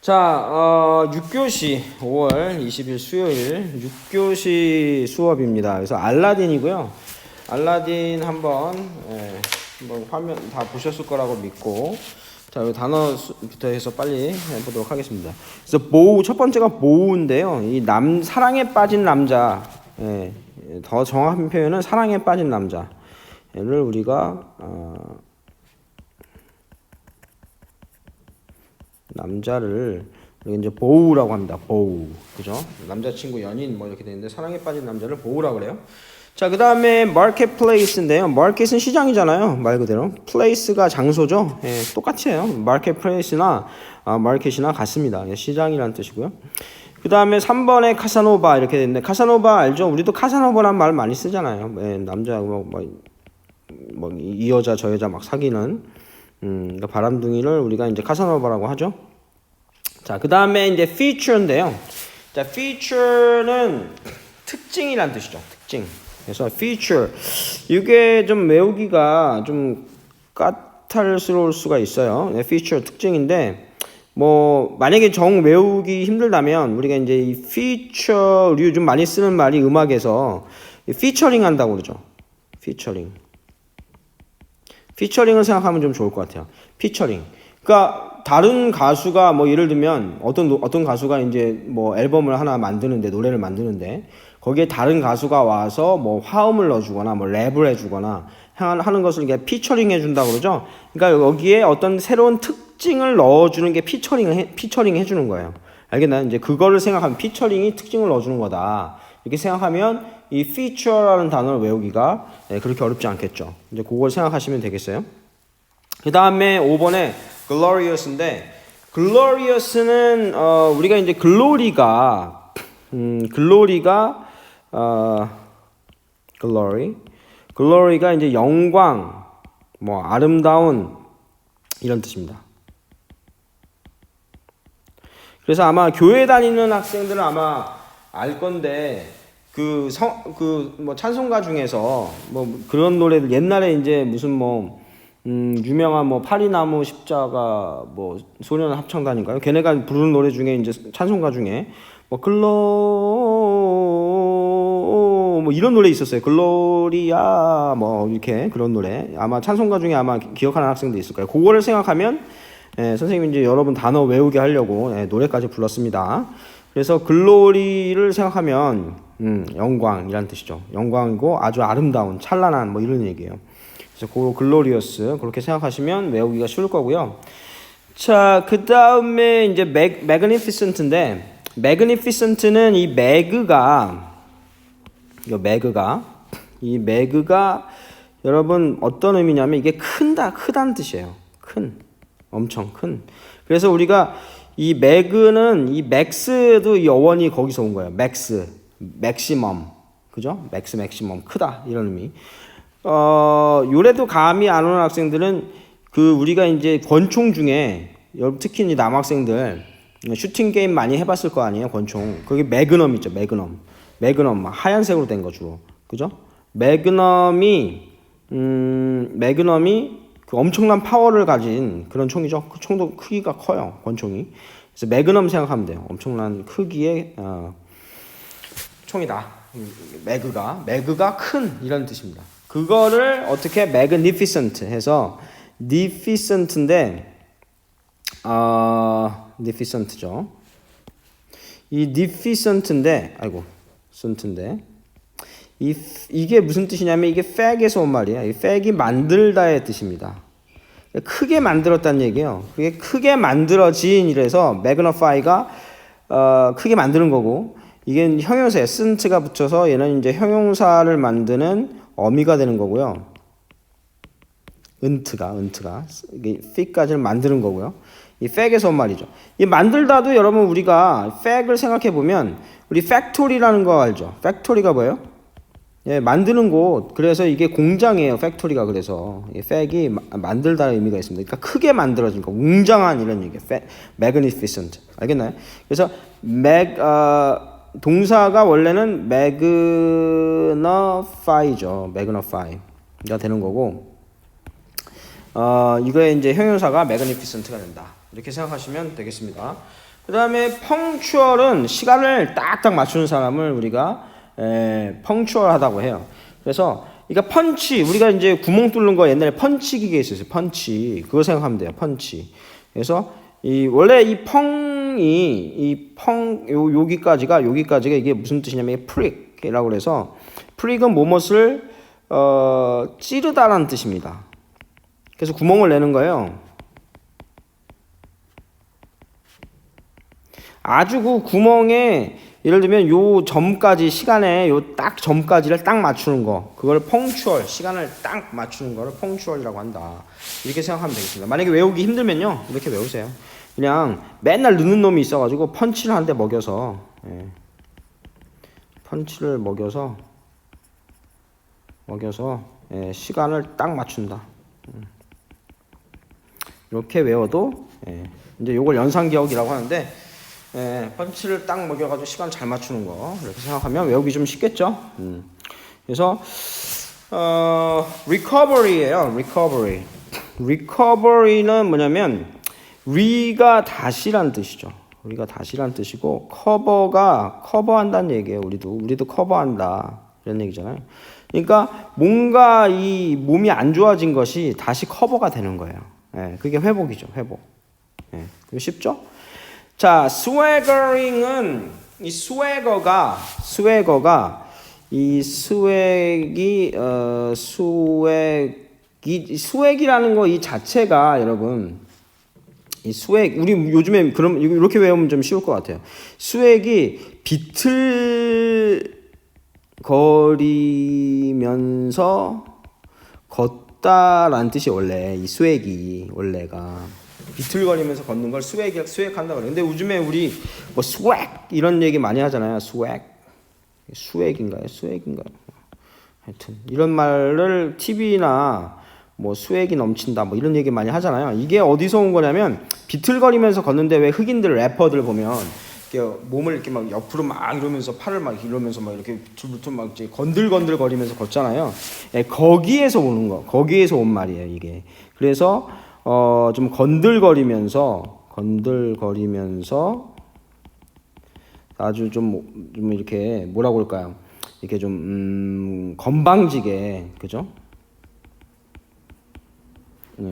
자, 6교시 5월 20일 수요일 6교시 수업입니다. 그래서 알라딘이고요. 알라딘 한번 화면 다 보셨을 거라고 믿고, 자, 이 단어부터 해서 빨리 해보도록 하겠습니다. 그래서 보우, 첫 번째가 보우인데요. 이 사랑에 빠진 남자, 더 정확한 표현은 사랑에 빠진 남자를 우리가 남자를 이제 보우라고 합니다. 보우, 그죠? 남자친구, 연인 뭐 이렇게 되는데 사랑에 빠진 남자를 보우라고 그래요. 자, 그 다음에 marketplace인데요. market은 시장이잖아요, 말 그대로. place가 장소죠. 똑같이 해요. marketplace나 market이나 같습니다. 같습니다. 뜻이고요. 그 다음에 3번에 카사노바 이렇게 되는데, 카사노바 알죠? 우리도 카사노바란 말 많이 쓰잖아요. 남자 이 여자 저 여자 막 사귀는 그러니까 바람둥이를 우리가 이제 카사노바라고 하죠. 자, 그 다음에 이제 feature인데요. 자, feature는 특징이란 뜻이죠. 특징. 그래서 feature, 이게 좀 외우기가 좀 까탈스러울 수가 있어요. feature 특징인데, 뭐 만약에 정 외우기 힘들다면 우리가 이제 이 feature, 요즘 많이 쓰는 말이 음악에서 featuring 한다고 그러죠. 피처링을 생각하면 좀 좋을 것 같아요. 피처링. 그러니까 다른 가수가 뭐 예를 들면 어떤 가수가 이제 뭐 앨범을 하나 만드는데, 노래를 만드는데 거기에 다른 가수가 와서 뭐 화음을 넣어주거나 뭐 랩을 해주거나 하는 것을 이게 피처링 해준다고 그러죠. 그러니까 여기에 어떤 새로운 특징을 넣어주는 게 피처링 해주는 거예요. 알겠나요? 이제 그거를 생각하면 피처링이 특징을 넣어주는 거다. 이렇게 생각하면 이 feature라는 단어를 외우기가 그렇게 어렵지 않겠죠. 이제 그걸 생각하시면 되겠어요. 그 다음에 5번에 glorious는 우리가 이제 glory가 이제 영광, 뭐 아름다운 이런 뜻입니다. 그래서 아마 교회 다니는 학생들은 아마 알 건데, 뭐 찬송가 중에서 뭐 그런 노래들, 옛날에 이제 무슨 뭐 유명한 뭐 파리나무 십자가 뭐 소년 합창단인가요? 걔네가 부르는 노래 중에 이제 찬송가 중에 뭐 뭐 이런 노래 있었어요. 글로리아 뭐 이렇게 그런 노래, 아마 찬송가 중에 아마 기억하는 학생도 있을 거예요. 그거를 생각하면 선생님이 이제 여러분 단어 외우게 하려고 노래까지 불렀습니다. 그래서 글로리를 생각하면 영광이란 뜻이죠. 영광이고 아주 아름다운, 찬란한 뭐 이런 얘기예요. 그래서 그 글로리어스 그렇게 생각하시면 외우기가 쉬울 거고요. 자, 그 다음에 이제 magnificent인데, magnificent는 이 매그가 여러분 어떤 의미냐면 이게 크다는 뜻이에요. 엄청 큰. 그래서 우리가 이 맥은, 이 맥스도 이 어원이 거기서 온 거예요. 맥시멈, 그죠? 맥시멈, 크다 이런 의미. 요래도 감이 안 오는 학생들은 우리가 이제 권총 중에, 특히 이제 남학생들 슈팅 게임 많이 해봤을 거 아니에요, 권총. 그게 매그넘 있죠, 매그넘 하얀색으로 된 거 주로, 그죠? 매그넘이 그 엄청난 파워를 가진 그런 총이죠. 그 총도 크기가 커요, 권총이. 그래서 매그넘 생각하면 돼요. 엄청난 크기의 총이다. 매그가 큰 이런 뜻입니다. 그거를 어떻게 magnificent 해서 deficent인데, deficent죠. 이 deficent인데, 이게 무슨 뜻이냐면 이게 fac에서 온 말이에요. 이 fac이 만들다의 뜻입니다. 크게 만들었다는 얘기예요. 그게 크게 만들어진, 이래서 magnify가 크게 만드는 거고, 이게 형용사 essent가 붙여서 얘는 이제 형용사를 만드는 어미가 되는 거고요. 은트가 이게 fit까지는 만드는 거고요. 이 fac에서 온 말이죠. 이 만들다도 여러분 우리가 fac을 생각해 보면 우리 factory라는 거 알죠? factory가 뭐예요? 만드는 곳. 그래서 이게 공장이에요, 팩토리가. 그래서 fac이 만들다는 의미가 있습니다. 그러니까 크게 만들어진 거, 웅장한 이런 얘기예요. magnificent. 알겠나요? 그래서 동사가 원래는 magnify죠. magnify가 되는 거고, 이거의 이제 형용사가 magnificent가 된다. 이렇게 생각하시면 되겠습니다. 그 다음에 펑추얼은 시간을 딱딱 맞추는 사람을 우리가 펑추얼하다고 해요. 그래서 그러니까 펀치, 우리가 이제 구멍 뚫는 거 옛날에 펀치 기계 있었어요. 펀치. 그거 생각하면 돼요. 펀치. 그래서 원래 이 여기까지가 이게 무슨 뜻이냐면 프릭이라고 그래서 프릭은 뭐뭇을 찌르다라는 뜻입니다. 그래서 구멍을 내는 거예요. 아주 그 구멍에 예를 들면 요 점까지 시간에 요 딱 점까지를 딱 맞추는 거, 그걸 펑추얼, 시간을 딱 맞추는 거를 펑추얼이라고 한다. 이렇게 생각하면 되겠습니다. 만약에 외우기 힘들면요, 이렇게 외우세요. 그냥 맨날 늦는 놈이 있어가지고 펀치를 한 대 먹여서, 펀치를 먹여서 시간을 딱 맞춘다. 이렇게 외워도 이제 요걸 연상기억이라고 하는데. 펀치를 딱 먹여가지고 시간 잘 맞추는 거 이렇게 생각하면 외우기 좀 쉽겠죠. 그래서 recovery예요. recovery는 뭐냐면 re가 다시란 뜻이죠. 우리가 다시란 뜻이고 cover가 커버한다는 얘기예요. 우리도 커버한다 이런 얘기잖아요. 그러니까 뭔가 이 몸이 안 좋아진 것이 다시 커버가 되는 거예요. 그게 회복이죠. 회복. 쉽죠? 자, 스웨거링은 이 스웨거가 이 스웩이라는 거 이 자체가 여러분 이 스웩 우리 요즘에 그럼 이렇게 외우면 좀 쉬울 것 같아요. 스웩이 비틀거리면서 걷다라는 뜻이 원래 이 스웩이 원래가 비틀거리면서 걷는 걸 스웩한다 그래요. 근데 요즘에 우리 뭐 스웩 이런 얘기 많이 하잖아요. 스웩인가요? 하여튼 이런 말을 TV나 뭐 스웩이 넘친다 뭐 이런 얘기 많이 하잖아요. 이게 어디서 온 거냐면 비틀거리면서 걷는데 왜 흑인들 래퍼들 보면 이렇게 몸을 이렇게 막 옆으로 막 이러면서 팔을 막 이러면서 막 이렇게 줄부터 막 이제 건들건들 거리면서 걷잖아요. 거기에서 온 말이에요, 이게. 그래서 좀 건들거리면서 아주 좀 이렇게 뭐라고 그럴까요? 이렇게 좀 건방지게, 그죠?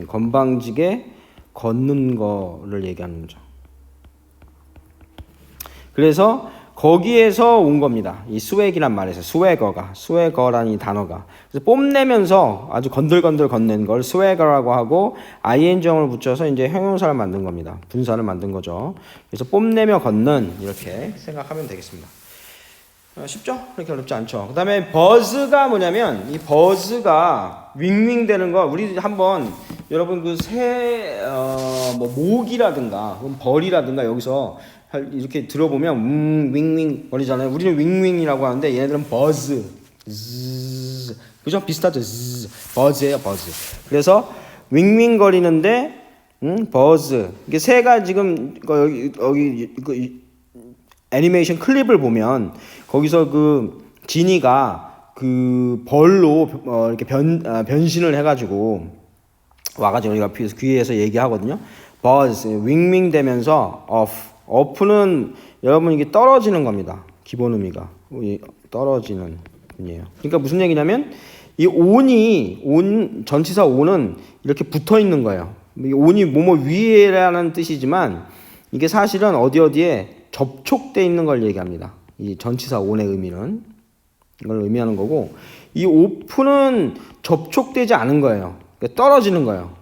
건방지게 걷는 거를 얘기하는 거죠. 그래서 거기에서 온 겁니다. 이 스웩이란 말에서 스웨거라는 이 단어가. 그래서 뽐내면서 아주 건들건들 걷는 걸 스웨거라고 하고 ing형을 붙여서 이제 형용사를 만든 겁니다. 분사를 만든 거죠. 그래서 뽐내며 걷는 이렇게 생각하면 되겠습니다. 쉽죠? 그렇게 어렵지 않죠. 그 다음에 버즈가 뭐냐면 이 버즈가 윙윙 되는 거 우리 한번 여러분 그 뭐 모기라든가 벌이라든가 여기서 이렇게 들어보면 윙윙 거리잖아요. 우리는 윙윙이라고 하는데 얘네들은 버즈 그죠? 비슷하죠? 버즈예요. 버즈. 그래서 윙윙 거리는데 버즈 이게 새가 지금 여기 애니메이션 클립을 보면 거기서 그 지니가 그 벌로 이렇게 변신을 해가지고 와가지고 우리가 귀에서 얘기하거든요. 버즈 윙윙 되면서 off는 여러분 이게 떨어지는 겁니다. 기본 의미가 떨어지는 의미예요. 그러니까 무슨 얘기냐면 이 온 전치사 온은 이렇게 붙어 있는 거예요. 이 온이 뭐뭐 위에라는 뜻이지만 이게 사실은 어디에 접촉돼 있는 걸 얘기합니다. 이 전치사 온의 의미는 이걸 의미하는 거고 이 오프는 접촉되지 않은 거예요. 그러니까 떨어지는 거예요.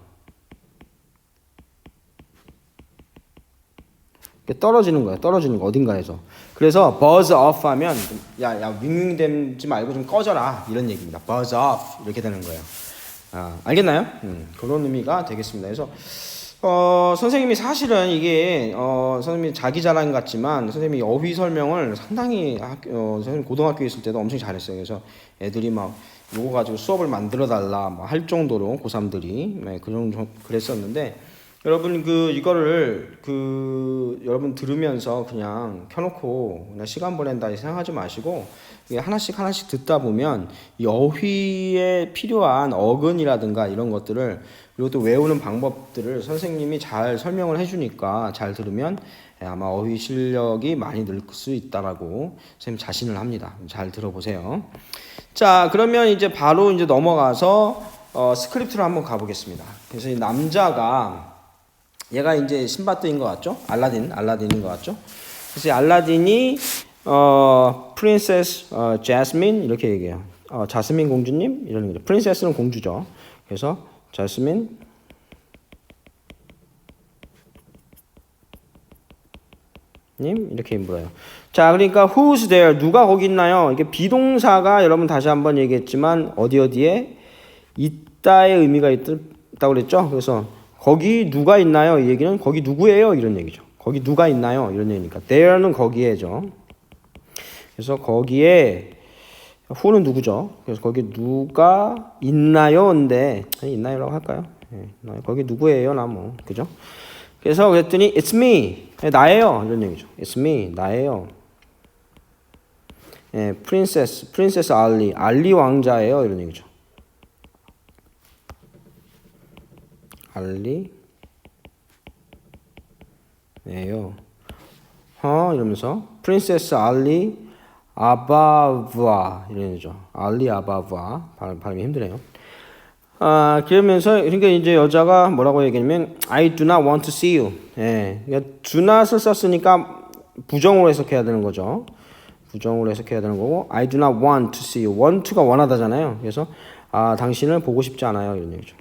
떨어지는 거예요. 어딘가에서. 그래서 buzz off 하면 야 윙윙 되지 말고 좀 꺼져라 이런 얘기입니다. buzz off 이렇게 되는 거예요. 알겠나요? 그런 의미가 되겠습니다. 그래서 선생님이 사실은 이게 선생님이 자기 자랑 같지만 선생님이 어휘 설명을 상당히 선생님 고등학교에 있을 때도 엄청 잘했어요. 그래서 애들이 막 이거 가지고 수업을 만들어 달라 할 정도로 고3들이 그 정도 그랬었는데 여러분 이거를 여러분 들으면서 그냥 켜놓고 그냥 시간 보낸다 생각하지 마시고 하나씩 듣다 보면 이 어휘에 필요한 어근이라든가 이런 것들을 그리고 또 외우는 방법들을 선생님이 잘 설명을 해주니까 잘 들으면 아마 어휘 실력이 많이 늘 수 있다라고 선생님 자신을 합니다. 잘 들어보세요. 자, 그러면 이제 바로 이제 넘어가서 스크립트로 한번 가보겠습니다. 그래서 이 남자가 얘가 이제 신바드인 것 같죠? 알라딘인 것 같죠? 그래서 알라딘이 프린세스 자스민 이렇게 얘기해요. 자스민 공주님 이러는 거죠. 프린세스는 공주죠. 그래서 자스민 님 이렇게 물어요. 자, 그러니까 who's there? 누가 거기 있나요? 이게 비동사가 여러분 다시 한번 얘기했지만 어디에 있다의 의미가 있다고 그랬죠? 그래서 거기 누가 있나요? 이 얘기는 거기 누구예요? 이런 얘기죠. 거기 누가 있나요? 이런 얘기니까 there는 거기에죠. 그래서 거기에 who는 누구죠? 그래서 거기 누가 있나요? 인데 있나요라고 할까요? 네, 거기 누구예요? 나 뭐 그죠? 그래서 그랬더니 it's me 나예요 이런 얘기죠. it's me 나예요. 예, 프린세스 알리 왕자예요 이런 얘기죠. 알리예요. 이러면서 프린세스 알리 아바브아 이런 얘기죠. 알리 아바브아 발음이 힘드네요. 그러면서 그러니까 이제 여자가 뭐라고 얘기하냐면 I do not want to see you. 예, 그러니까 do not을 썼으니까 부정으로 해석해야 되는 거죠. 부정으로 해석해야 되는 거고 I do not want to see you. want to가 원하다잖아요. 그래서 당신을 보고 싶지 않아요 이런 얘기죠.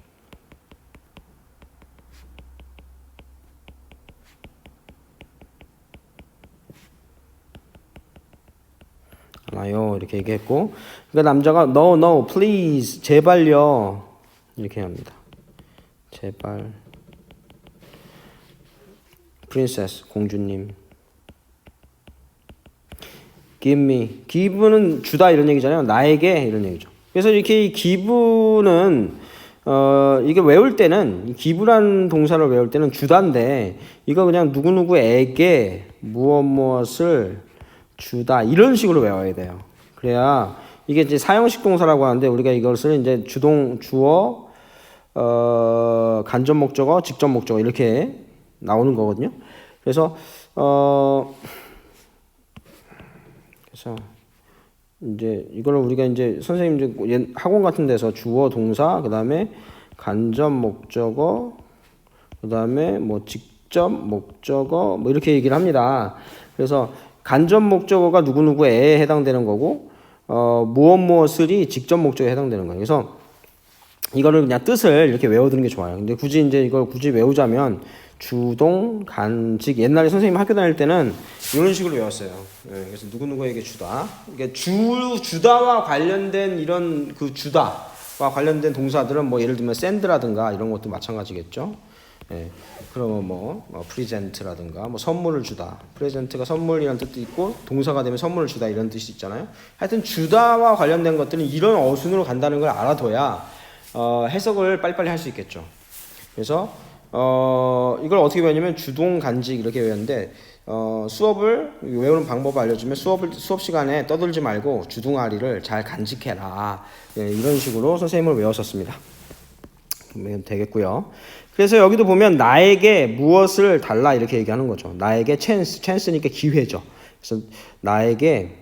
않아요 이렇게 얘기했고 그러니까 남자가 no please 제발요 이렇게 합니다. 제발 프린세스 공주님 give me give는 주다 이런 얘기잖아요. 나에게 이런 얘기죠. 그래서 이렇게 give는 이게 외울 때는 give란 동사를 외울 때는 주다인데 이거 그냥 누구누구에게 무엇을 주다 이런 식으로 외워야 돼요. 그래야 이게 이제 사형식 동사라고 하는데 우리가 이것을 이제 주어 간접 목적어, 직접 목적어 이렇게 나오는 거거든요. 그래서 이제 이거를 우리가 이제 선생님 이제 학원 같은 데서 주어 동사 그다음에 간접 목적어 그다음에 뭐 직접 목적어 뭐 이렇게 얘기를 합니다. 그래서 간접 목적어가 누구누구에 해당되는 거고 무엇을이 직접 목적어에 해당되는 거예요. 그래서 이거를 그냥 뜻을 이렇게 외워두는 게 좋아요. 근데 굳이 이제 이걸 외우자면 주동, 간직 옛날에 선생님 학교 다닐 때는 이런 식으로 외웠어요. 네, 그래서 누구누구에게 주다. 이게 주다와 관련된 이런 그 주다와 관련된 동사들은 뭐 예를 들면 send라든가 이런 것도 마찬가지겠죠. 예, 그러면 뭐 프리젠트라든가 뭐 선물을 주다. 프레젠트가 선물이라는 뜻도 있고 동사가 되면 선물을 주다 이런 뜻이 있잖아요. 하여튼 주다와 관련된 것들은 이런 어순으로 간다는 걸 알아둬야 해석을 빨리빨리 할 수 있겠죠. 그래서 이걸 어떻게 배웠냐면 주동 간직 이렇게 외웠는데 수업을 외우는 방법을 알려주면 수업 시간에 떠들지 말고 주둥아리를 잘 간직해라. 예, 이런 식으로 선생님을 외웠었습니다. 그러면 되겠고요. 그래서 여기도 보면 나에게 무엇을 달라 이렇게 얘기하는 거죠. 나에게 찬스니까 기회죠. 그래서 나에게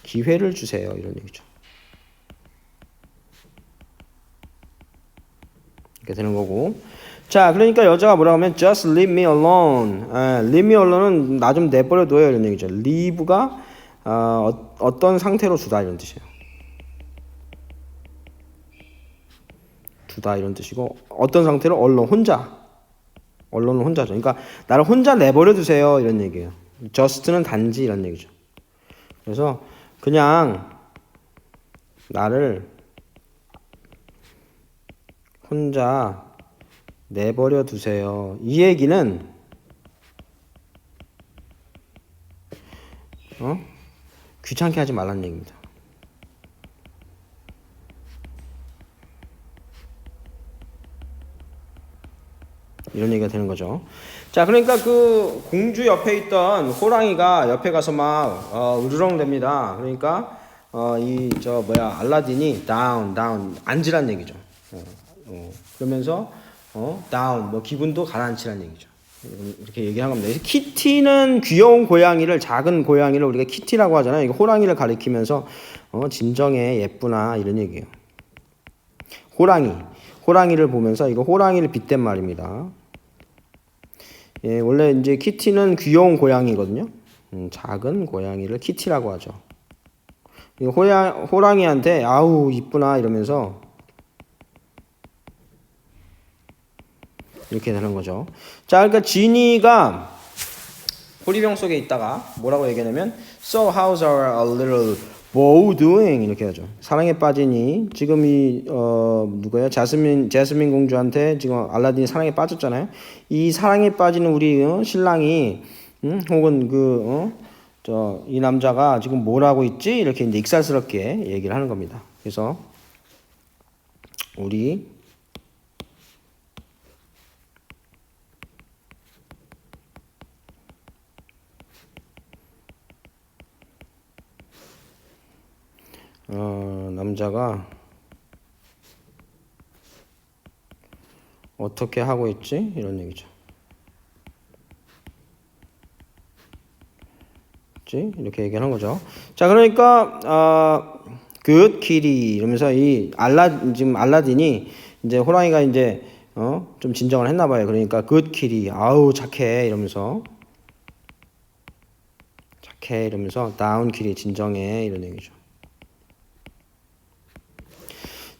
기회를 주세요 이런 얘기죠. 이렇게 되는 거고. 자, 그러니까 여자가 뭐라고 하면 just leave me alone. leave me alone은 나 좀 내버려둬요 이런 얘기죠. leave가 어떤 상태로 주다 이런 뜻이에요. 주다 이런 뜻이고 어떤 상태로 언론은 혼자죠. 그러니까 나를 혼자 내버려 두세요 이런 얘기예요. just는 단지 이런 얘기죠. 그래서 그냥 나를 혼자 내버려 두세요. 이 얘기는 귀찮게 하지 말라는 얘기입니다. 이런 얘기가 되는 거죠. 자, 그러니까 그 공주 옆에 있던 호랑이가 옆에 가서 막 으르렁댑니다. 그러니까 알라딘이 down 앉으란 얘기죠. 그러면서 down 뭐 기분도 가라앉히라는 얘기죠. 이렇게 얘기하는 겁니다. 키티는 귀여운 고양이를 작은 고양이를 우리가 키티라고 하잖아요. 이거 호랑이를 가리키면서 진정해 예쁘나 이런 얘기예요. 호랑이를 보면서 이거 호랑이를 빗댄 말입니다. 예, 원래 이제 키티는 귀여운 고양이거든요. 작은 고양이를 키티라고 하죠. 호랑이한테 아우 이쁘나 이러면서 이렇게 되는 거죠. 자, 그러니까 지니가 호리병 속에 있다가 뭐라고 얘기하냐면 So how's our little bow doing? 이렇게 하죠. 사랑에 빠지니 지금 이 누구예요? 자스민 공주한테 지금 알라딘이 사랑에 빠졌잖아요. 이 사랑에 빠지는 우리 신랑이 혹은 이 남자가 지금 뭘 하고 있지? 이렇게 이제 익살스럽게 얘기를 하는 겁니다. 그래서 우리 남자가 어떻게 하고 있지? 이런 얘기죠. 이렇게 얘기하는 거죠. 자, 그러니까 good kitty 이러면서 지금 알라딘이 이제 호랑이가 이제 좀 진정을 했나 봐요. 그러니까 good kitty 아우 착해 이러면서 down kitty 진정해 이런 얘기죠.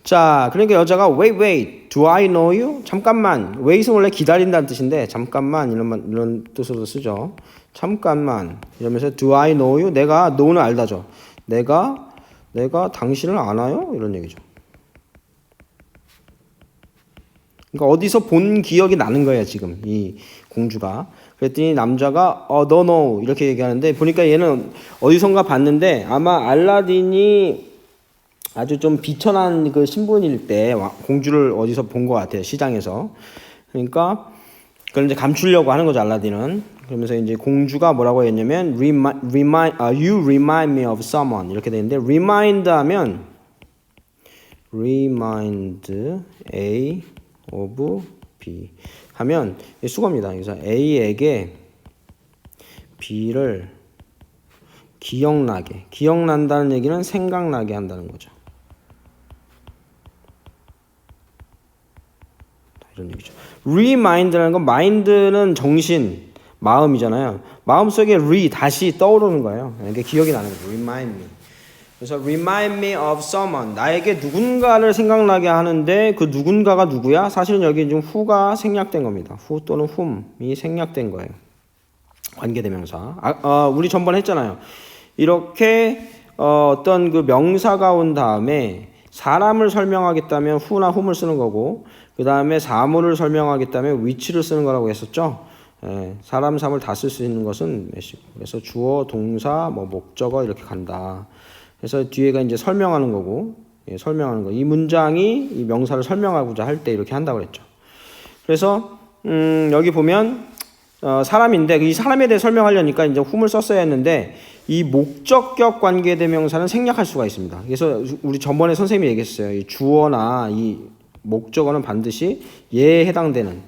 자, 그러니까 여자가 wait, do I know you? 잠깐만. wait은 원래 기다린다는 뜻인데 잠깐만 이런 뜻으로 쓰죠. 잠깐만 이러면서 do I know you? 내가 know는 알다죠. 내가 당신을 아나요? 이런 얘기죠. 그러니까 어디서 본 기억이 나는 거예요 지금 이 공주가. 그랬더니 남자가 no no 이렇게 얘기하는데 보니까 얘는 어디선가 봤는데 아마 알라딘이 아주 좀 비천한 그 신분일 때 공주를 어디서 본 것 같아요. 시장에서. 그러니까 그걸 이제 감추려고 하는 거죠. 알라딘은. 그러면서 이제 공주가 뭐라고 했냐면 you remind me of someone 이렇게 되는데 remind 하면 remind A of B 하면 수거입니다. 그래서 A에게 B를 기억난다는 얘기는 생각나게 한다는 거죠. 이런 얘기죠. remind라는 건 mind는 정신, 마음이잖아요. 마음속에 다시 떠오르는 거예요. 이게 기억이 나는 거예요. remind me. 그래서 remind me of someone. 나에게 누군가를 생각나게 하는데 그 누군가가 누구야? 사실은 여기 좀 who가 생략된 겁니다. who 또는 whom이 생략된 거예요. 관계대명사. 우리 전번에 했잖아요. 이렇게 어떤 그 명사가 온 다음에 사람을 설명하겠다면 who나 whom을 쓰는 거고 그 다음에 사물을 설명하겠다면 which를 쓰는 거라고 했었죠. 사람, 사물 다 쓸 수 있는 것은 몇이고 그래서 주어, 동사, 목적어 이렇게 간다. 그래서 뒤에가 이제 설명하는 거고 설명하는 거. 이 문장이 이 명사를 설명하고자 할 때 이렇게 한다고 그랬죠. 그래서 여기 보면 사람인데 이 사람에 대해 설명하려니까 이제 whom을 썼어야 했는데 이 목적격 관계대명사는 생략할 수가 있습니다. 그래서 우리 전번에 선생님이 얘기했어요. 이 주어나 이 목적어는 반드시 얘에 해당되는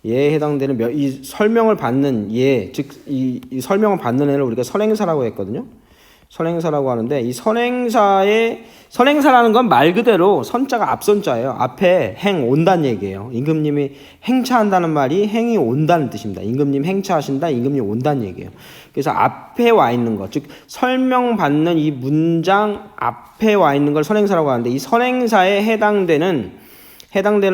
이 설명을 받는 즉 이 설명을 받는 애를 우리가 선행사라고 했거든요. 선행사라고 하는데 이 선행사라는 건 말 그대로 선자가 앞선자예요. 앞에 행 온다는 얘기예요. 임금님이 행차한다는 말이 행이 온다는 뜻입니다. 임금님 행차하신다, 임금님 온다는 얘기예요. 그래서 앞에 와 있는 것, 즉 설명받는 이 문장 앞에 와 있는 걸 선행사라고 하는데 이 선행사에 해당되는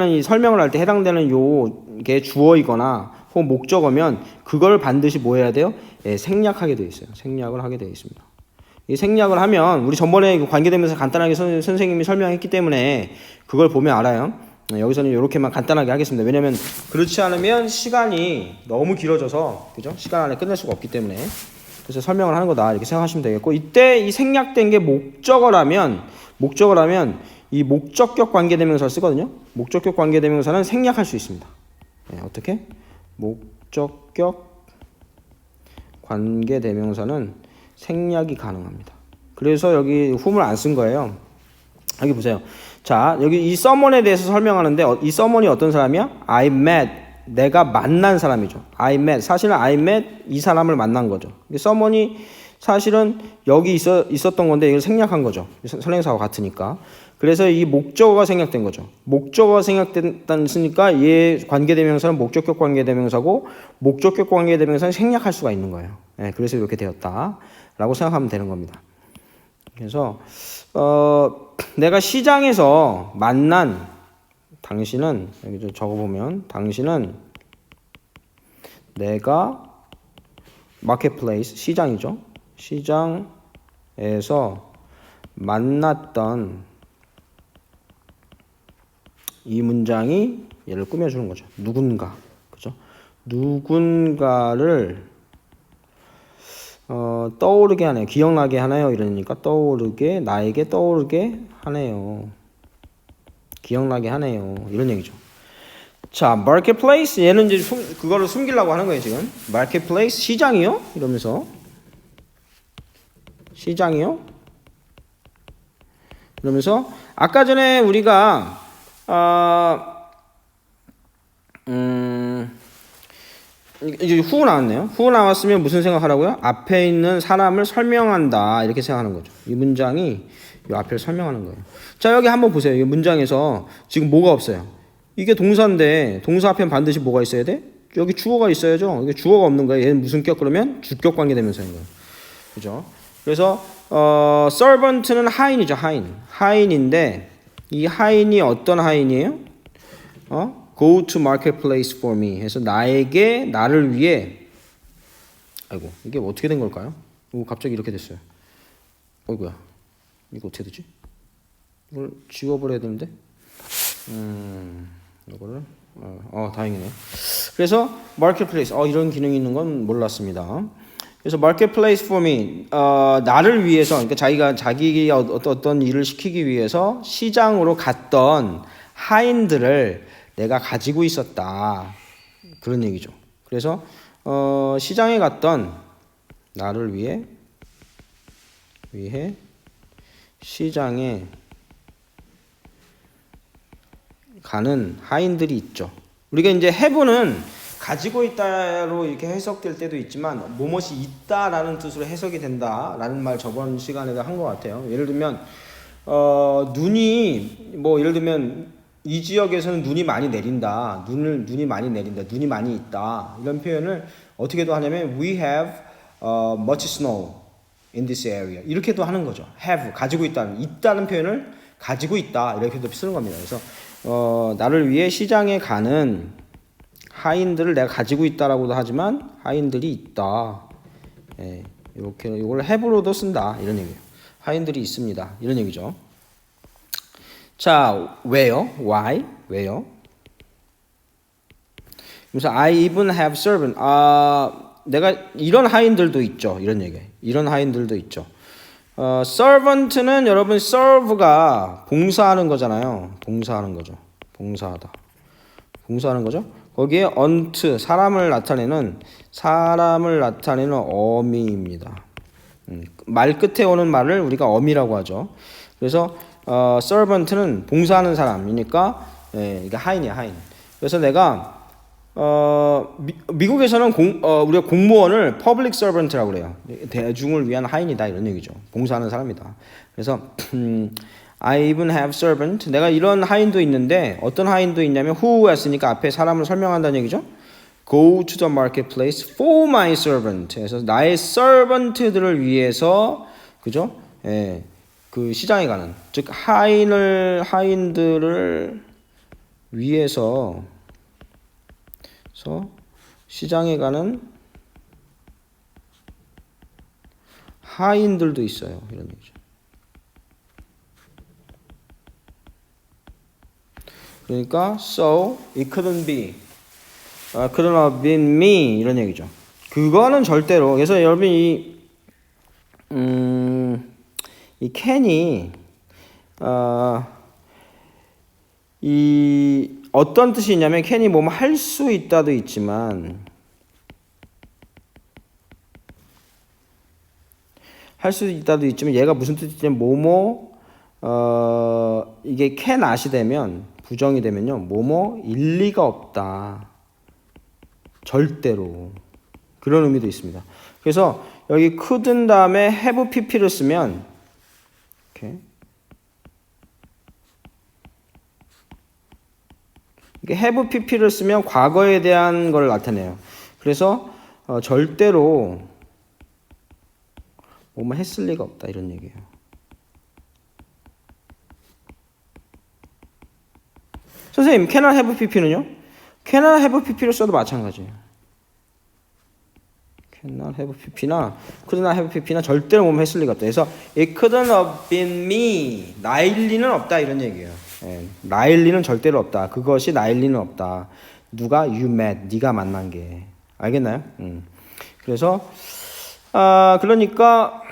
이 설명을 할 때 해당되는 요게 주어이거나 혹은 목적어면 그걸 반드시 뭐 해야 돼요? 생략하게 되어 있어요. 생략을 하게 되어 있습니다. 이 생략을 하면 우리 전번에 관계되면서 간단하게 선생님이 설명했기 때문에 그걸 보면 알아요. 여기서는 이렇게만 간단하게 하겠습니다. 왜냐하면 그렇지 않으면 시간이 너무 길어져서 그죠? 시간 안에 끝낼 수가 없기 때문에 그래서 설명을 하는 거다 이렇게 생각하시면 되겠고 이때 이 생략된 게 목적어라면 이 목적격 관계대명사를 쓰거든요. 목적격 관계대명사는 생략할 수 있습니다. 어떻게? 목적격 관계대명사는 생략이 가능합니다. 그래서 여기 whom을 안 쓴 거예요. 여기 보세요. 자, 여기 이 someone에 대해서 설명하는데 이 someone이 어떤 사람이야? I met, 내가 만난 사람이죠. I met, 사실은 I met 이 사람을 만난 거죠. someone이 사실은 여기 있었던 건데 이걸 생략한 거죠. 선행사와 같으니까. 그래서 이 목적어가 생략된 거죠. 목적어가 생략됐으니까 얘 관계대명사는 목적격 관계대명사고 목적격 관계대명사는 생략할 수가 있는 거예요. 네, 그래서 이렇게 되었다라고 생각하면 되는 겁니다. 그래서 내가 시장에서 만난 당신은 여기 좀 적어보면 당신은 내가 마켓플레이스 시장이죠. 시장에서 만났던 이 문장이 얘를 꾸며주는 거죠. 누군가, 그죠? 누군가를 떠오르게 하네요. 기억나게 하네요. 이러니까 떠오르게, 나에게 떠오르게 하네요. 기억나게 하네요. 이런 얘기죠. 자, marketplace 얘는 이제 그거를 숨기려고 하는 거예요 지금. marketplace 시장이요? 이러면서 시장이요? 이러면서 아까 전에 우리가 이제 who 나왔네요. who 나왔으면 무슨 생각하라고요? 앞에 있는 사람을 설명한다 이렇게 생각하는 거죠. 이 문장이 이 앞을 설명하는 거예요. 자, 여기 한번 보세요. 이 문장에서 지금 뭐가 없어요? 이게 동사인데 동사 앞엔 반드시 뭐가 있어야 돼? 여기 주어가 있어야죠. 이게 주어가 없는 거예요. 얘는 무슨 격 그러면 주격 관계대명사인 거예요. 그죠? 그래서 servant는 하인이죠. 하인인데 이 하인이 어떤 하인이에요? Go to marketplace for me 해서 나를 위해 아이고 이게 어떻게 된 걸까요? 갑자기 이렇게 됐어요. 어이구야 이거 어떻게 되지? 이걸 지워버려야 되는데 이거를 다행이네. 그래서 marketplace 이런 기능이 있는 건 몰랐습니다. 그래서 marketplace for me 나를 위해서 그러니까 자기가 어떤 일을 시키기 위해서 시장으로 갔던 하인들을 내가 가지고 있었다 그런 얘기죠. 그래서 시장에 갔던 나를 위해 시장에 가는 하인들이 있죠. 우리가 이제 have는 가지고 있다로 이렇게 해석될 때도 있지만 무엇이 있다라는 뜻으로 해석이 된다라는 말 저번 시간에도 한 것 같아요. 예를 들면 눈이 뭐 예를 들면 이 지역에서는 눈이 많이 내린다. 눈이 많이 내린다. 눈이 많이 있다. 이런 표현을 어떻게도 하냐면 we have much snow in this area. 이렇게도 하는 거죠. have 가지고 있다는 표현을 가지고 있다. 이렇게도 쓰는 겁니다. 그래서 나를 위해 시장에 가는 하인들을 내가 가지고 있다라고도 하지만 하인들이 있다. 예, 이렇게 이걸 have로도 쓴다. 이런 얘기예요. 하인들이 있습니다. 이런 얘기죠. 자, 왜요? Why? 왜요? 그래서 I even have servant. 내가 이런 하인들도 있죠. 이런 얘기. 이런 하인들도 있죠. servant는 여러분 serve가 봉사하는 거잖아요. 봉사하는 거죠. 봉사하는 거죠. 거기에 unto 사람을 나타내는 어미입니다. 말 끝에 오는 말을 우리가 어미라고 하죠. 그래서 servant는 봉사하는 사람이니까 이게 하인이야, 하인. 그래서 내가 미국에서는 우리가 공무원을 public servant라고 그래요. 대중을 위한 하인이다 이런 얘기죠. 봉사하는 사람이다. 그래서 I even have servant. 내가 이런 하인도 있는데 어떤 하인도 있냐면 who 했으니까 앞에 사람을 설명한다는 얘기죠. Go to the marketplace for my servant. 그래서 나의 servant들을 위해서 그죠? 예. 그 시장에 가는 즉 하인들을 위해서 시장에 가는 하인들도 있어요. 이런 얘기죠. 그러니까 so it couldn't have been me 이런 얘기죠. 그거는 절대로 그래서 여러분 이 can이 이 어떤 뜻이 있냐면 can이 뭐뭐 할 수 있다도 있지만 얘가 무슨 뜻이냐면 뭐뭐 이게 cannot이 되면 부정이 되면요. 뭐뭐 일리가 없다. 절대로. 그런 의미도 있습니다. 그래서 여기 couldn't 다음에 have pp를 쓰면 이렇게 이게 have pp를 쓰면 과거에 대한 걸 나타내요. 그래서 절대로 뭐뭐 했을 리가 없다 이런 얘기예요. 선생님, cannot have pp는요? cannot have pp를 써도 마찬가지예요. cannot have pp나 could not have pp나 절대로 뭐뭐 했을 리가 없다. 그래서 it couldn't have been me. 나일 리는 없다 이런 얘기예요. 예, 나일 리는 절대로 없다. 그것이 나일 리는 없다. 누가 you met, 네가 만난 게. 알겠나요? 그래서 그러니까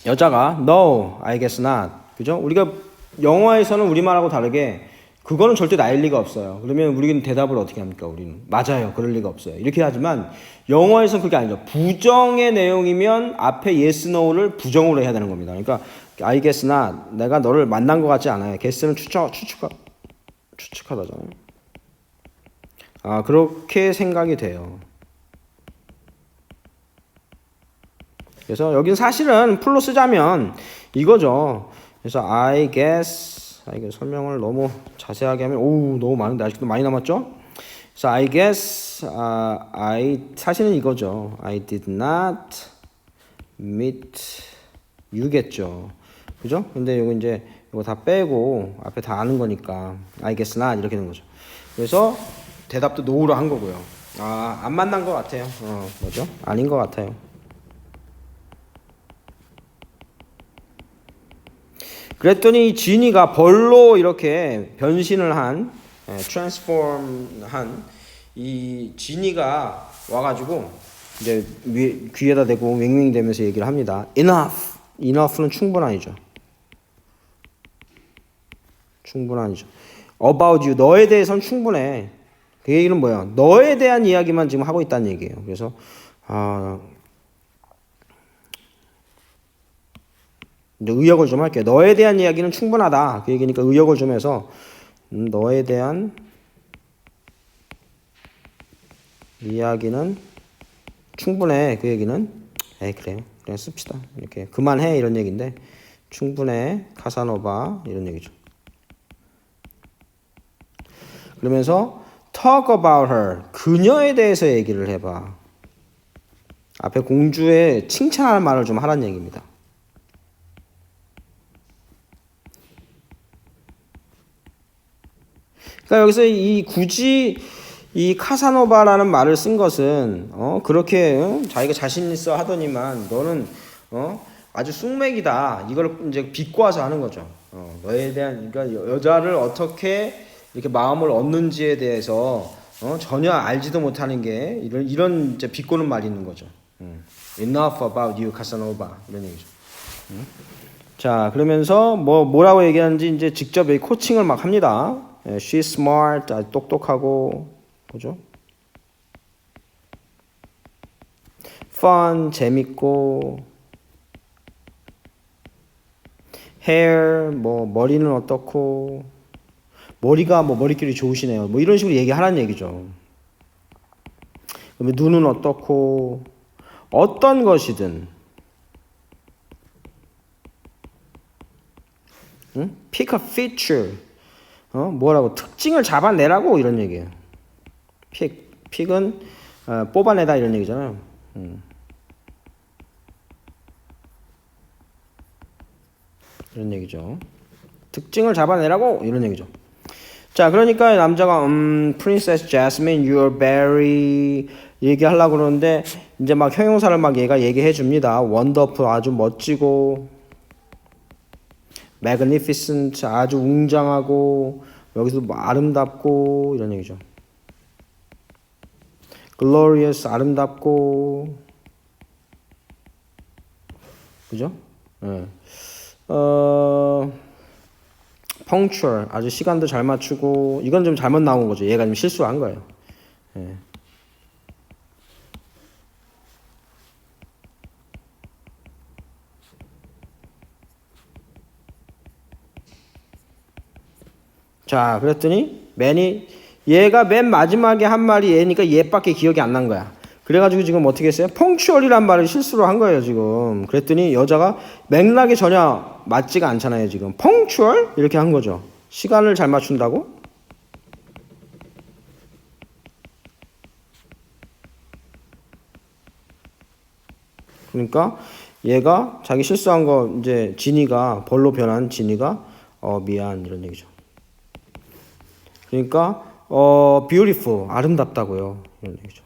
여자가 no, I guess not. 그죠? 우리가 영어에서는 우리말하고 다르게 그거는 절대 나일 리가 없어요. 그러면 우리는 대답을 어떻게 합니까? 우리는 맞아요. 그럴 리가 없어요. 이렇게 하지만 영어에서는 그게 아니죠. 부정의 내용이면 앞에 yes, no를 부정으로 해야 되는 겁니다. 그러니까 I guess not. 내가 너를 만난 것 같지 않아요. guess는 추측하다잖아요. 그렇게 생각이 돼요. 그래서 여긴 사실은 풀로 쓰자면 이거죠. 그래서 I guess 이게 설명을 너무 자세하게 하면 너무 많은데 아직도 많이 남았죠? 그래서 I guess 사실은 이거죠. I did not meet you겠죠. 그죠? 근데 이거 이제 이거 다 빼고 앞에 다 아는 거니까 I guess not 이렇게 되는 거죠. 그래서 대답도 no로 한 거고요. 안 만난 것 같아요. 뭐죠? 아닌 것 같아요. 그랬더니 지니가 벌로 이렇게 변신을 한, 트랜스폼 한 이 지니가 와가지고 이제 귀에다 대고 맹맹이 대면서 얘기를 합니다. Enough. Enough는 충분한이죠. 충분한이죠. About you. 너에 대해서는 충분해. 그 얘기는 뭐야? 너에 대한 이야기만 지금 하고 있다는 얘기예요. 그래서 이제 의역을 좀 할게요. 너에 대한 이야기는 충분하다. 그 얘기니까 의역을 좀 해서 너에 대한 이야기는 충분해. 그 얘기는 그래요. 그냥 씁시다. 이렇게 그만해 이런 얘기인데 충분해. 카사노바 이런 얘기죠. 그러면서 talk about her. 그녀에 대해서 얘기를 해봐. 앞에 공주의 칭찬하는 말을 좀 하라는 얘기입니다. 그러니까 여기서 굳이 이 카사노바라는 말을 쓴 것은 그렇게 자기가 자신 있어 하더니만 너는 아주 쑥맥이다. 이걸 이제 비꼬아서 하는 거죠. 너에 대한 그러니까 여자를 어떻게 이렇게 마음을 얻는지에 대해서 전혀 알지도 못하는 게 이런 이제 비꼬는 말이 있는 거죠. Enough about you, 카사노바 이런 얘기죠. 자 그러면서 뭐라고 얘기하는지 이제 직접 여기 코칭을 막 합니다. She's smart, 아주 똑똑하고, 뭐죠? Fun, 재밌고, hair, 머리는 어떻고, 머리가 머리끼리 좋으시네요. 이런 식으로 얘기하라는 얘기죠. 그러면 눈은 어떻고, 어떤 것이든, pick a feature. 뭐라고 특징을 잡아내라고 이런 얘기예요. 픽은 뽑아내다 이런 얘기잖아요. 이런 얘기죠. 특징을 잡아내라고 이런 얘기죠. 자, 그러니까 남자가 Princess Jasmine, you're very 얘기하려고 그러는데 이제 막 형용사를 막 얘가 얘기해 줍니다. Wonderful 아주 멋지고 magnificent 아주 웅장하고 여기서 아름답고 이런 얘기죠. glorious 아름답고 그죠? punctual 아주 시간도 잘 맞추고 이건 좀 잘못 나온 거죠. 얘가 좀 실수한 거예요. 자, 그랬더니 얘가 맨 마지막에 한 말이 얘니까 얘밖에 기억이 안 난 거야. 그래가지고 지금 어떻게 했어요? 펑추얼이란 말을 실수로 한 거예요, 지금. 그랬더니 여자가 맥락이 전혀 맞지가 않잖아요, 지금. 펑추얼? 이렇게 한 거죠. 시간을 잘 맞춘다고? 그러니까 얘가 자기 실수한 거 이제 진이가 벌로 변한 진이가 미안 이런 얘기죠. 그러니까 beautiful 아름답다고요. 이런 얘기죠.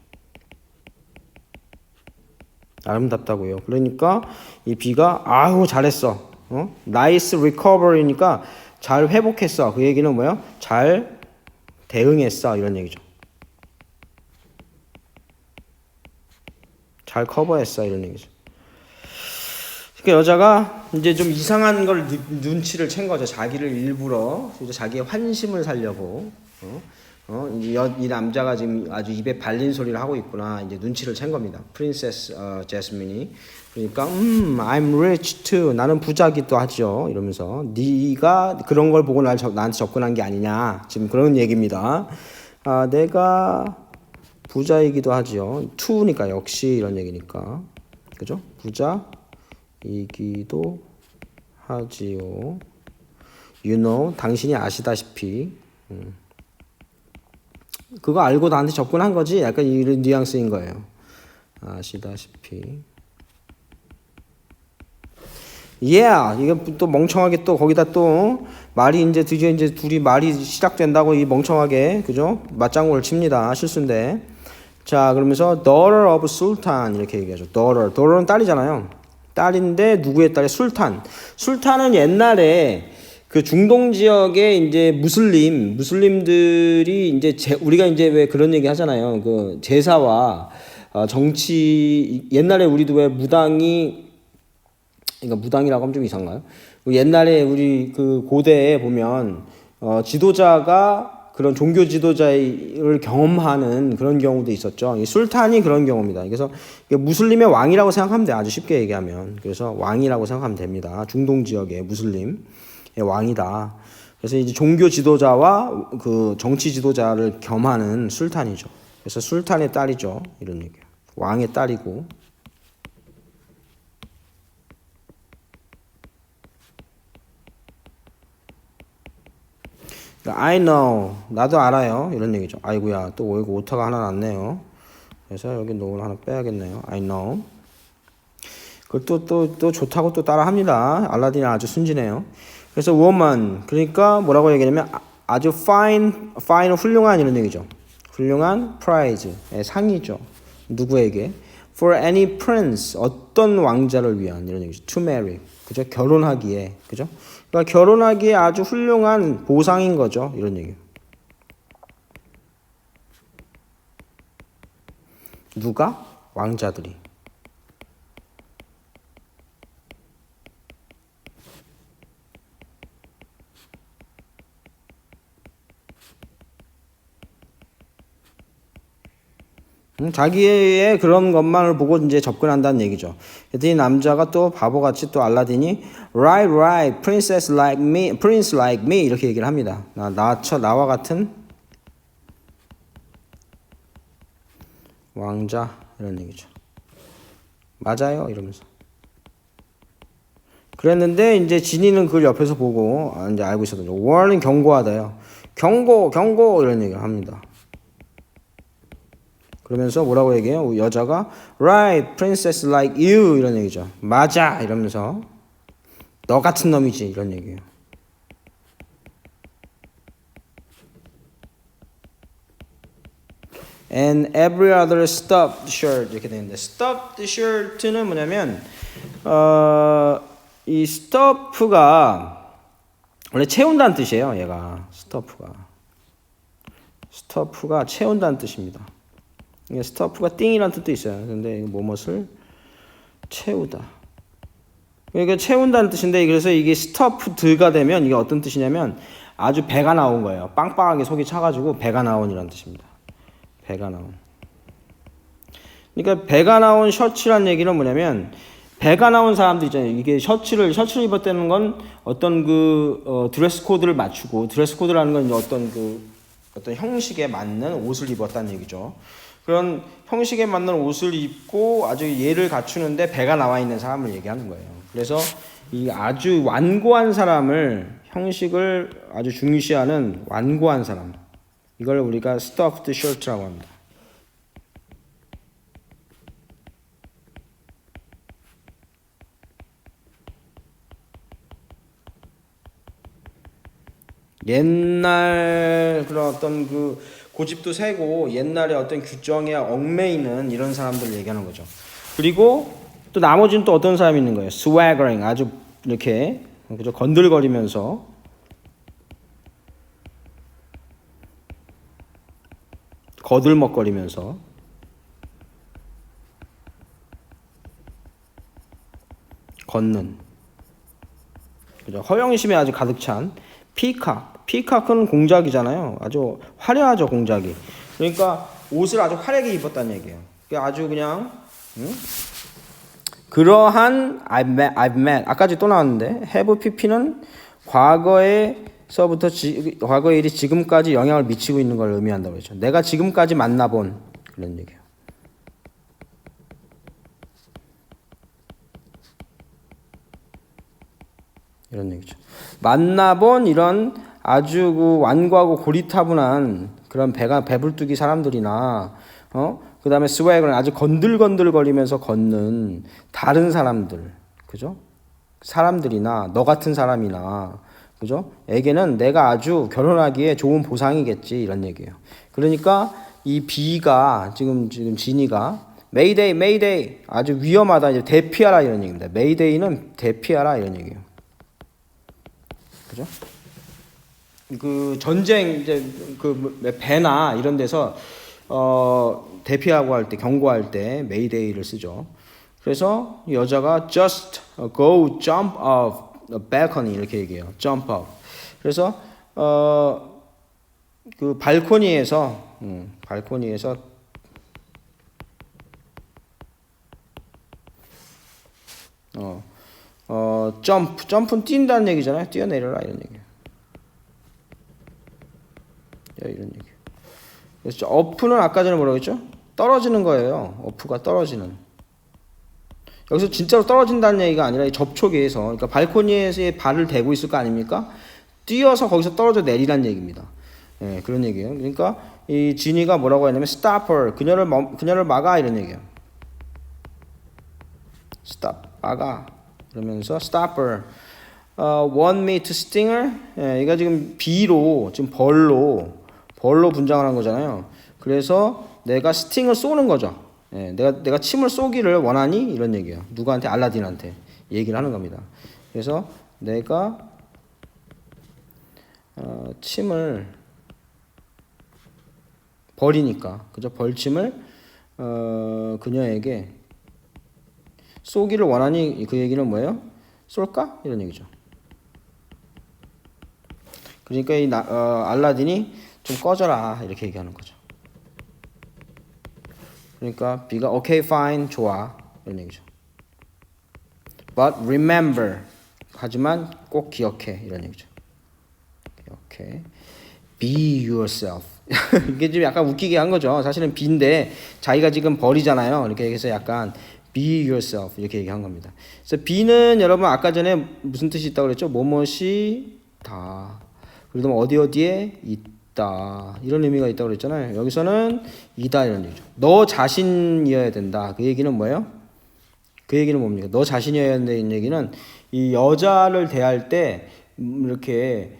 아름답다고요. 그러니까 이 B가 아우 잘했어. nice recovery니까 잘 회복했어. 그 얘기는 뭐예요? 잘 대응했어. 이런 얘기죠. 잘 커버했어. 이런 얘기죠. 그러니까 여자가 이제 좀 이상한 걸 눈치를 챈 거죠. 자기를 일부러 자기의 환심을 살려고 이 남자가 지금 아주 입에 발린 소리를 하고 있구나. 이제 눈치를 챈 겁니다. 프린세스 제스민이. 그러니까 I'm rich too. 나는 부자기도 하죠. 이러면서 네가 그런 걸 보고 나한테 접근한 게 아니냐. 지금 그런 얘기입니다. 내가 부자이기도 하죠. to니까 역시 이런 얘기니까. 그죠? 부자이기도 하지요. You know, 당신이 아시다시피. 그거 알고 나한테 접근한 거지? 약간 이런 뉘앙스인 거예요. 아시다시피. Yeah, 이게 또 멍청하게 또 거기다 또 말이 이제 드디어 이제 둘이 말이 시작된다고 이 멍청하게 그죠? 맞장구를 칩니다. 실수인데. 자, 그러면서 daughter of sultan 이렇게 얘기하죠. daughter는 딸이잖아요. 딸인데 누구의 딸이 술탄은 옛날에 그 중동 지역에 이제 무슬림들이 이제 우리가 이제 왜 그런 얘기 하잖아요. 그 제사와 정치 옛날에 우리도 왜 그러니까 무당이라고 하면 좀 이상한가요? 옛날에 우리 그 고대에 보면 지도자가 그런 종교 지도자를 경험하는 그런 경우도 있었죠. 이 술탄이 그런 경우입니다. 그래서 무슬림의 왕이라고 생각하면 돼요. 아주 쉽게 얘기하면. 그래서 왕이라고 생각하면 됩니다. 중동 지역의 무슬림의 왕이다. 그래서 이제 종교 지도자와 그 정치 지도자를 겸하는 술탄이죠. 그래서 술탄의 딸이죠. 이런 얘기예요. 왕의 딸이고. I know. 나도 알아요. 이런 얘기죠. 아이고야, 또 여기 오타가 하나 났네요. 그래서 여기 노를 하나 빼야겠네요. I know. 그걸 또 좋다고 또 따라 합니다. 알라딘이 아주 순진해요. 그래서 woman. 그러니까 뭐라고 얘기하냐면 아주 fine 훌륭한 이런 얘기죠. 훌륭한 prize. 상이죠. 누구에게? For any prince. 어떤 왕자를 위한 이런 얘기죠. To marry. 그죠? 결혼하기에. 그죠? 그러니까 결혼하기에 아주 훌륭한 보상인 거죠. 이런 얘기. 누가? 왕자들이. 자기의 그런 것만을 보고 이제 접근한다는 얘기죠. 그랬더니 남자가 또 바보같이 또 알라딘이 right, princess like me, prince like me 이렇게 얘기를 합니다. 나와 같은 왕자 이런 얘기죠. 맞아요 이러면서. 그랬는데 이제 진이는 그걸 옆에서 보고 이제 알고 있었던 거죠. warning 경고하다요. 경고 이런 얘기를 합니다. 그러면서 뭐라고 얘기해요? 여자가 right, princess like you 이런 얘기죠. 맞아 이러면서 너 같은 놈이지 이런 얘기예요. And every other stuffed shirt 이렇게 되는데 stuffed shirt는 뭐냐면 이 stuff가 원래 채운다는 뜻이에요. 얘가 stuff가 채운다는 뜻입니다. 스토프가 띵이라는 뜻도 있어요. 근데 뭐뭇을 채우다. 그러니까 채운다는 뜻인데 그래서 이게 스토프드가 되면 이게 어떤 뜻이냐면 아주 배가 나온 거예요. 빵빵하게 속이 차가지고 배가 나온이라는 뜻입니다. 배가 나온. 그러니까 배가 나온 셔츠란 얘기는 뭐냐면 배가 나온 사람들 있잖아요. 이게 셔츠를 입었다는 건 어떤 드레스 코드를 맞추고, 드레스 코드라는 건 이제 어떤 형식에 맞는 옷을 입었다는 얘기죠. 그런 형식에 맞는 옷을 입고 아주 예를 갖추는데 배가 나와 있는 사람을 얘기하는 거예요. 그래서 이 아주 완고한 사람을, 형식을 아주 중시하는 완고한 사람, 이걸 우리가 stuffed shirt라고 합니다. 옛날 그런 어떤 고집도 세고 옛날에 어떤 규정에 얽매이는 이런 사람들 얘기하는 거죠. 그리고 또 나머지는 또 어떤 사람이 있는 거예요. swaggering, 아주 이렇게 그죠, 건들거리면서 거들먹거리면서 걷는, 그죠, 허영심에 아주 가득 찬 피카크는 공작이잖아요. 아주 화려하죠, 공작이. 그러니까 옷을 아주 화려하게 입었다는 얘기예요. 아주 그냥 그러한 I've met 아까지 또 나왔는데 have pp는 과거에서부터 과거의 일이 지금까지 영향을 미치고 있는 걸 의미한다고 했죠. 내가 지금까지 만나본 그런 얘기예요. 이런 얘기죠. 만나본 이런 아주 완고하고 고리타분한 그런 배불뚝이 사람들이나 그 다음에 스웨그는 아주 건들건들거리면서 걷는 다른 사람들, 그죠? 사람들이나 너 같은 사람이나, 그죠? 에게는 내가 아주 결혼하기에 좋은 보상이겠지, 이런 얘기예요. 그러니까 이 B가 지금 진이가 메이데이 아주 위험하다, 이제 대피하라 이런 얘기입니다. 메이데이는 대피하라 이런 얘기예요. 그죠? 전쟁 이제 배나 이런 데서 대피하고 할 때, 경고할 때 메이데이를 쓰죠. 그래서 여자가 just go jump off the balcony 이렇게 얘기해요. jump off. 그래서 발코니에서 점프는 뛴다는 얘기잖아요. 뛰어내려라 이런 얘기예요. 이런 얘기. 그래서 어프는 아까 전에 뭐라고 했죠? 떨어지는 거예요. 어프가 떨어지는. 여기서 진짜로 떨어진다는 얘기가 아니라 접촉에서, 그러니까 발코니에서 발을 대고 있을 거 아닙니까? 뛰어서 거기서 떨어져 내리란 얘기입니다. 예, 그런 얘기예요. 그러니까 이 지니가 뭐라고 했냐면 stop her, 그녀를 막아 이런 얘기예요. stop, 막아. 그러면서 stop her. Want me to sting her? 예, 이거 지금 B로 지금 벌로 분장을 한 거잖아요. 그래서 내가 스팅을 쏘는 거죠. 예, 내가 침을 쏘기를 원하니? 이런 얘기예요. 누구한테? 알라딘한테 얘기를 하는 겁니다. 그래서 내가 침을 버리니까, 그죠? 벌침을 그녀에게 쏘기를 원하니, 그 얘기는 뭐예요? 쏠까? 이런 얘기죠. 그러니까 이 알라딘이 좀 꺼져라 이렇게 얘기하는 거죠. 그러니까 B가 okay fine 좋아 이런 얘기죠. But remember, 하지만 꼭 기억해 이런 얘기죠. 기억해. Be yourself. 이게 좀 약간 웃기게 한 거죠. 사실은 B인데 자기가 지금 벌이잖아요. 이렇게 해서 약간 Be yourself 이렇게 얘기한 겁니다. 그래서 B는 여러분 아까 전에 무슨 뜻이 있다고 그랬죠? 뭐뭇이 다. 그러면 어디에 있다 이런 의미가 있다고 그랬잖아요. 여기서는 이다 이런 얘기죠. 너 자신이어야 된다. 그 얘기는 뭐예요? 그 얘기는 뭡니까? 너 자신이어야 된다는 얘기는 이 여자를 대할 때 이렇게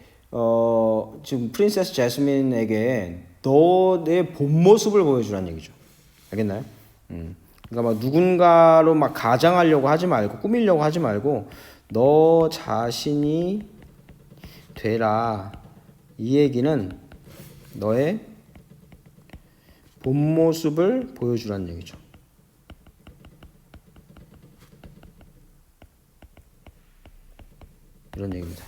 지금 프린세스 제스민에게 너의 본 모습을 보여주라는 얘기죠. 알겠나요? 그러니까 막 누군가로 막 가장하려고 하지 말고 꾸미려고 하지 말고 너 자신이 되라. 이 얘기는 너의 본 모습을 보여주라는 얘기죠. 이런 얘기입니다.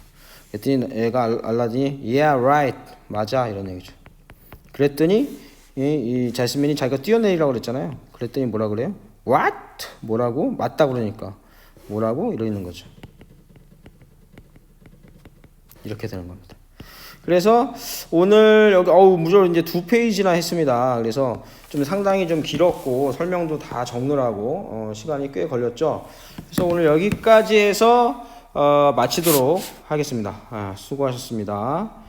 그랬더니 애가 알라딘이 Yeah right 맞아 이런 얘기죠. 그랬더니 이 제스민이 자기가 뛰어내리라고 그랬잖아요. 그랬더니 뭐라 그래요? What? 뭐라고? 맞다 그러니까 뭐라고? 이러는 거죠. 이렇게 되는 겁니다. 그래서 오늘 여기 무조건 이제 2페이지나 했습니다. 그래서 좀 상당히 좀 길었고 설명도 다 적느라고 시간이 꽤 걸렸죠. 그래서 오늘 여기까지 해서 마치도록 하겠습니다. 수고하셨습니다.